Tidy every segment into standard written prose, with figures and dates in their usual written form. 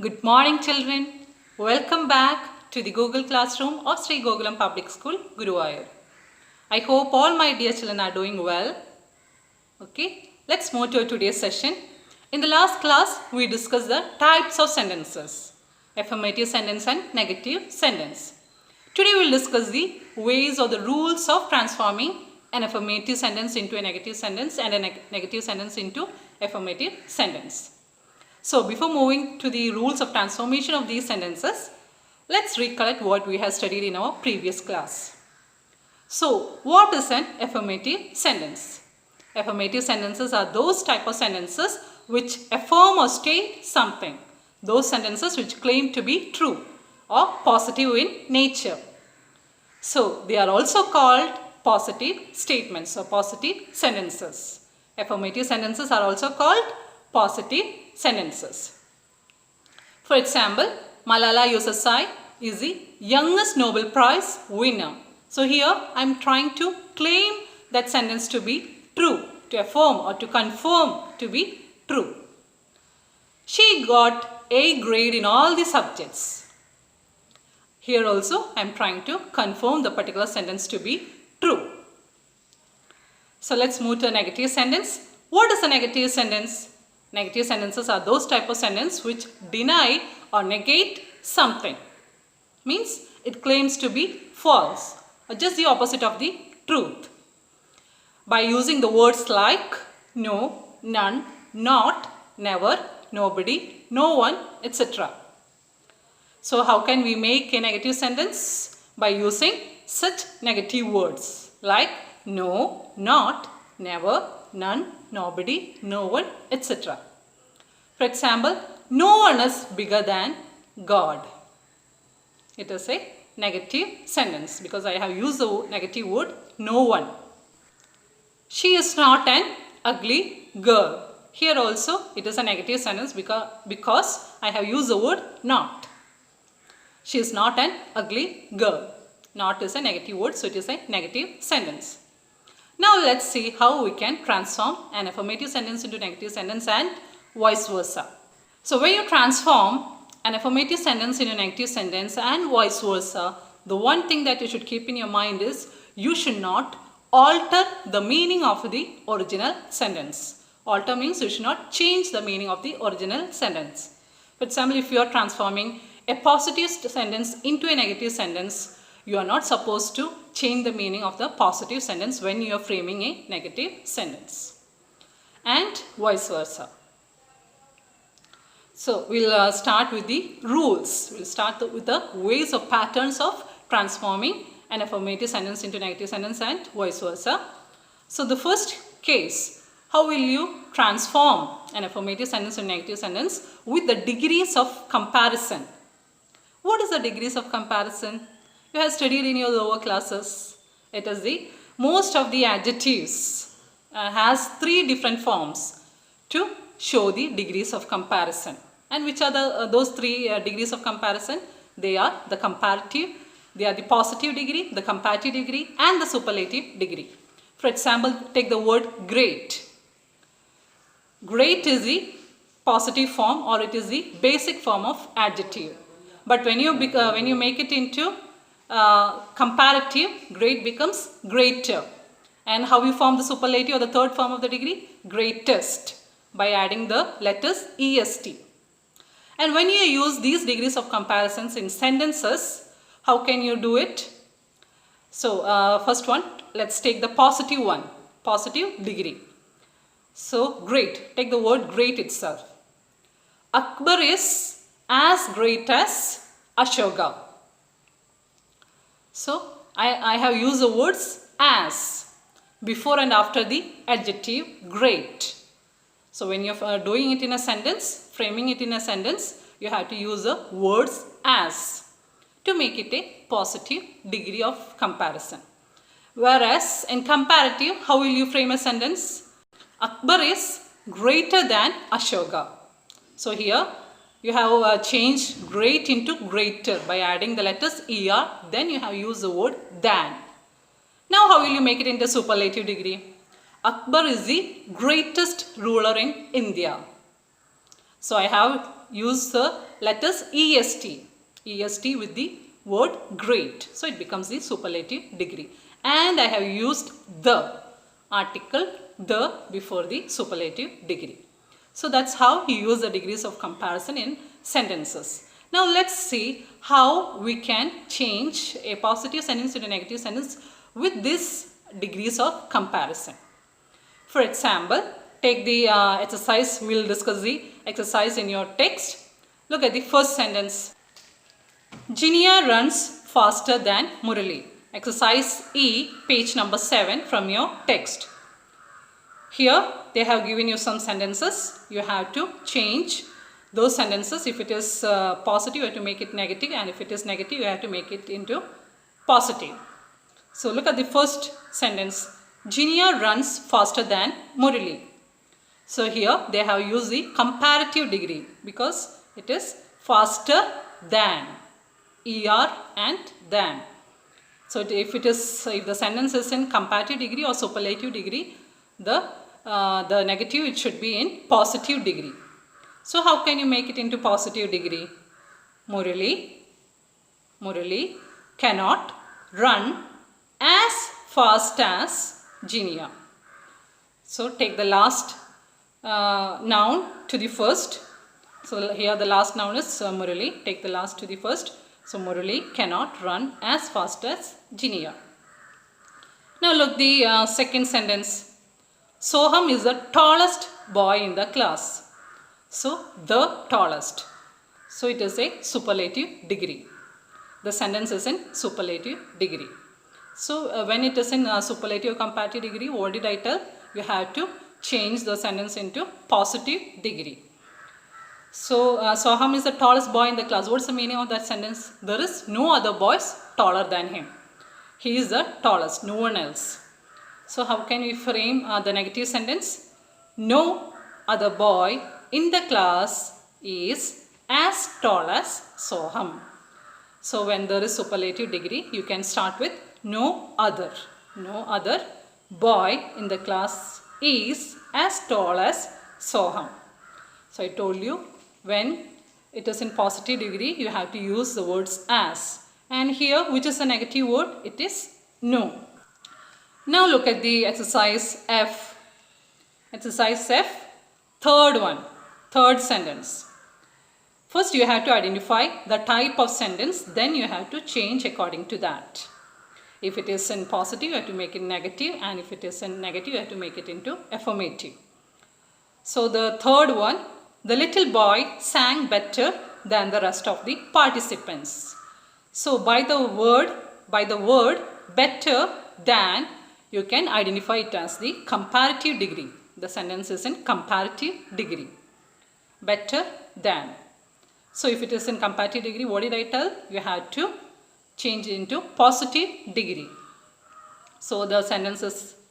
Good morning, children. Welcome back to the Google Classroom of Sri Gokulam Public School, Guruvayur. I hope all my dear children are doing well. Okay, let's move to today's session. In the last class, we discussed the types of sentences, affirmative sentence and negative sentence. Today, we will discuss the ways or the rules of transforming an affirmative sentence into a negative sentence and a negative sentence into affirmative sentence. So, before moving to the rules of transformation of these sentences, let's recollect what we have studied in our previous class. So, what is an affirmative sentence? Affirmative sentences are those type of sentences which affirm or state something. Those sentences which claim to be true or positive in nature. So, they are also called positive statements or positive sentences. Affirmative sentences are also called positive sentences. For example, Malala Yousafzai is the youngest Nobel Prize winner. So here I am trying to claim that sentence to be true, to affirm or to confirm to be true. She got A grade in all the subjects. Here also I am trying to confirm the particular sentence to be true. So let's move to a negative sentence. What is a negative sentence? Negative sentences are those type of sentences which deny or negate something. Means it claims to be false or just the opposite of the truth. By using the words like no, none, not, never, nobody, no one, etc. So how can we make a negative sentence? By using such negative words like no, not, never, none, nobody, no one, etc. For example, no one is bigger than God. It is a negative sentence because I have used the negative word no one. She is not an ugly girl. Here also it is a negative sentence because I have used the word not. She is not an ugly girl. Not is a negative word, so it is a negative sentence. Now let's see how we can transform an affirmative sentence into negative sentence and vice versa. So when you transform an affirmative sentence into a negative sentence and vice versa, the one thing that you should keep in your mind is you should not alter the meaning of the original sentence. Alter means you should not change the meaning of the original sentence. For example, if you are transforming a positive sentence into a negative sentence, you are not supposed to change the meaning of the positive sentence when you are framing a negative sentence. And vice versa. So, we'll start with the rules. We'll start with the ways or patterns of transforming an affirmative sentence into negative sentence and vice versa. So, the first case, how will you transform an affirmative sentence into negative sentence with the degrees of comparison? What is the degrees of comparison? You have studied in your lower classes. It is the most of the adjectives has three different forms to show the degrees of comparison. And which are those three degrees of comparison? They are the comparative, they are the positive degree, the comparative degree and the superlative degree. For example, take the word great. Great is the positive form or it is the basic form of adjective. But when you make it into comparative, great becomes greater. And how we form the superlative or the third form of the degree? Greatest, by adding the letters est. And when you use these degrees of comparisons in sentences, how can you do it? So first one, let's take the positive one, positive degree. So great, take the word great itself. Akbar is as great as Ashoka. So I have used the words as before and after the adjective great. So when you are doing it in a sentence, framing it in a sentence, you have to use the words as to make it a positive degree of comparison. Whereas in comparative, how will you frame a sentence? Akbar is greater than Ashoka. So here you have changed great into greater by adding the letters er, then you have used the word than. Now how will you make it into superlative degree? Akbar is the greatest ruler in India. So I have used the letters EST with the word great. So it becomes the superlative degree. And I have used the article the before the superlative degree. So that's how you use the degrees of comparison in sentences. Now let's see how we can change a positive sentence into a negative sentence with these degrees of comparison. For example, take the exercise. We'll discuss the exercise in your text. Look at the first sentence. Jinia runs faster than Murali. Exercise E, page number 7 from your text. Here they have given you some sentences. You have to change those sentences. If it is positive, you have to make it negative, and if it is negative, you have to make it into positive. So look at the first sentence. Jinia runs faster than Murali. So here they have used the comparative degree because it is faster than, ER and than. So if the sentence is in comparative degree or superlative degree, the negative, it should be in positive degree. So how can you make it into positive degree? Murali cannot run as fast as Jinia. So take the last noun to the first. So here the last noun is Murali. Take the last to the first. So Murali cannot run as fast as Jinia. Now look the second sentence. Soham is the tallest boy in the class. So the tallest. So it is a superlative degree. The sentence is in superlative degree. So when it is in superlative comparative degree, what did I tell? You have to change the sentence into positive degree. So Soham is the tallest boy in the class. What's the meaning of that sentence? There is no other boys taller than him. He is the tallest, no one else. So how can we frame the negative sentence? No other boy in the class is as tall as Soham. So when there is superlative degree, you can start with no other. No other boy in the class is as tall as Soham. So I told you, when it is in positive degree, you have to use the words as. And here, which is a negative word? It is no. Now look at the exercise F. Exercise F, third sentence. First you have to identify the type of sentence, then you have to change according to that. If it is in positive, you have to make it negative, and if it is in negative, you have to make it into affirmative. So the third one, the little boy sang better than the rest of the participants. So by the word better than, you can identify it as the comparative degree. The sentence is in comparative degree. Better than. So if it is in comparative degree, what did I tell? You have to change it into positive degree. So the sentence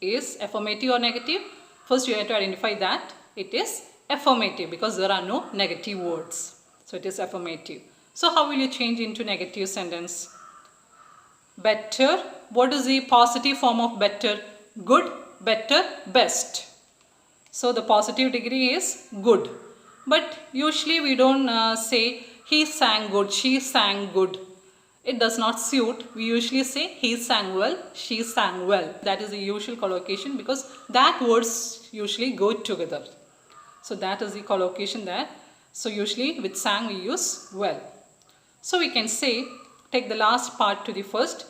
is affirmative or negative. First you have to identify that it is affirmative because there are no negative words. So it is affirmative. So how will you change into negative sentence? Better. What is the positive form of better? Good, better, best. So the positive degree is good. But usually we don't say he sang good, she sang good. It does not suit. We usually say he sang well, she sang well. That is the usual collocation because that words usually go together. So that is the collocation there. So usually with sang we use well. So we can say, take the last part to the first.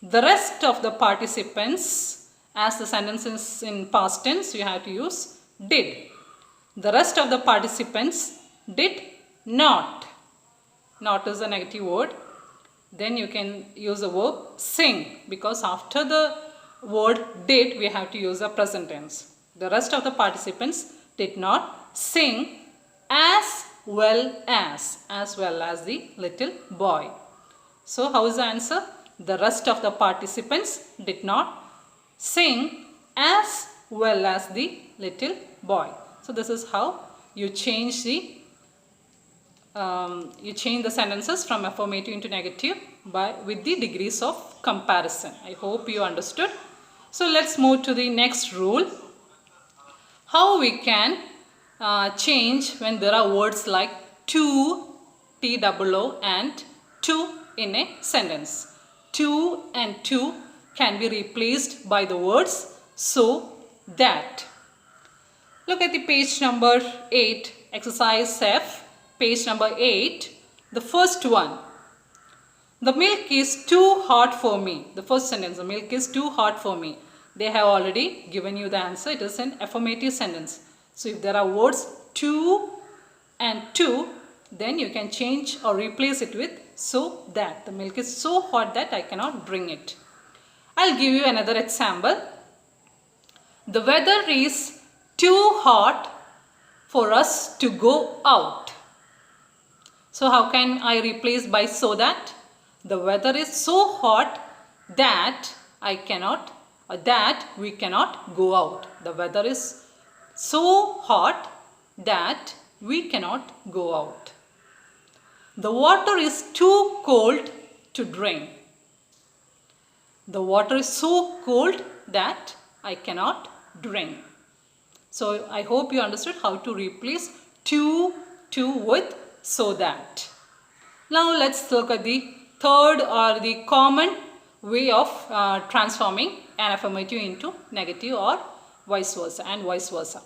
The rest of the participants, as the sentence is in past tense, you have to use did. The rest of the participants did not. Not is a negative word. Then you can use the verb sing because after the word did, we have to use the present tense. The rest of the participants did not sing as well as the little boy. So how is the answer? The rest of the participants did not sing as well as the little boy. So this is how you change the sentences from affirmative into negative with the degrees of comparison. I hope you understood. So let's move to the next rule. How we can change when there are words like to, T-O-O, and to in a sentence. To and to can be replaced by the words so, that. Look at the page number 8, exercise F, page number 8, the first one. The milk is too hot for me. The first sentence, the milk is too hot for me. They have already given you the answer. It is an affirmative sentence. So if there are words to and to, then you can change or replace it with so that. The milk is so hot that I cannot bring it. I'll give you another example. The weather is too hot for us to go out. So how can I replace by so that? The weather is so hot that I cannot, or that we cannot go out. The weather is so hot that we cannot go out. The water is too cold to drink. The water is so cold that I cannot drink. So I hope you understood how to replace to with so that. Now let's look at the third or the common way of transforming an affirmative into negative or vice versa and vice versa.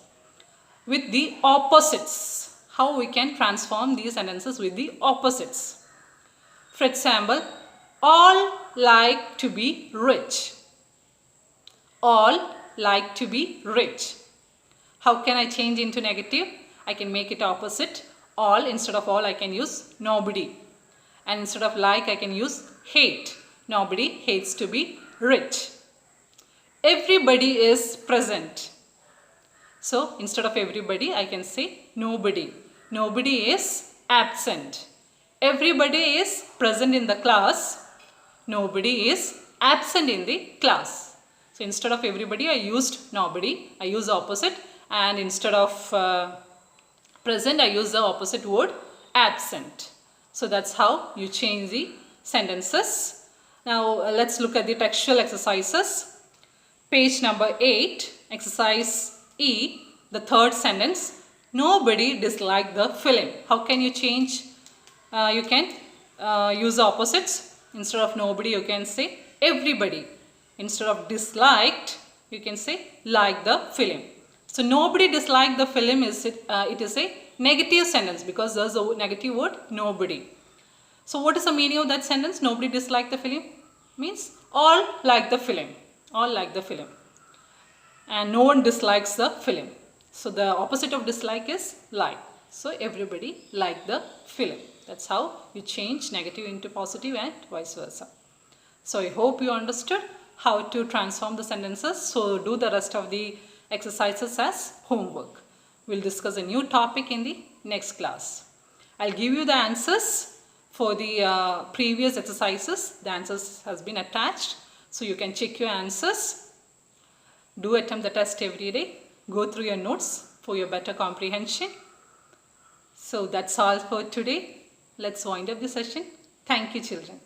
With the opposites, how we can transform these sentences with the opposites. For example, all like to be rich. All like to be rich. How can I change into negative? I can make it opposite. All, instead of all I can use nobody. And instead of like I can use hate. Nobody hates to be rich. Everybody is present. So instead of everybody I can say nobody. Nobody is absent. Everybody is present in the class. Nobody is absent in the class. So instead of everybody I used nobody. I use opposite, and instead of present I use the opposite word absent. So that's how you change the sentences. Now let's look at the textual exercises. Page number 8, exercise E, the third sentence. Nobody disliked the film. How can you change? You can use the opposites. Instead of nobody you can say everybody. Instead of disliked you can say like the film. So nobody disliked the film is it is a negative sentence because there's a negative word nobody. So what is the meaning of that sentence? Nobody disliked the film means all like the film. All like the film. And no one dislikes the film. So the opposite of dislike is like. So everybody liked the film. That's how you change negative into positive and vice versa. So I hope you understood how to transform the sentences. So do the rest of the exercises as homework. We'll discuss a new topic in the next class. I'll give you the answers for the previous exercises. The answers has been attached. So you can check your answers. Do attempt the test every day. Go through your notes for your better comprehension. So that's all for today. Let's wind up the session. Thank you, children.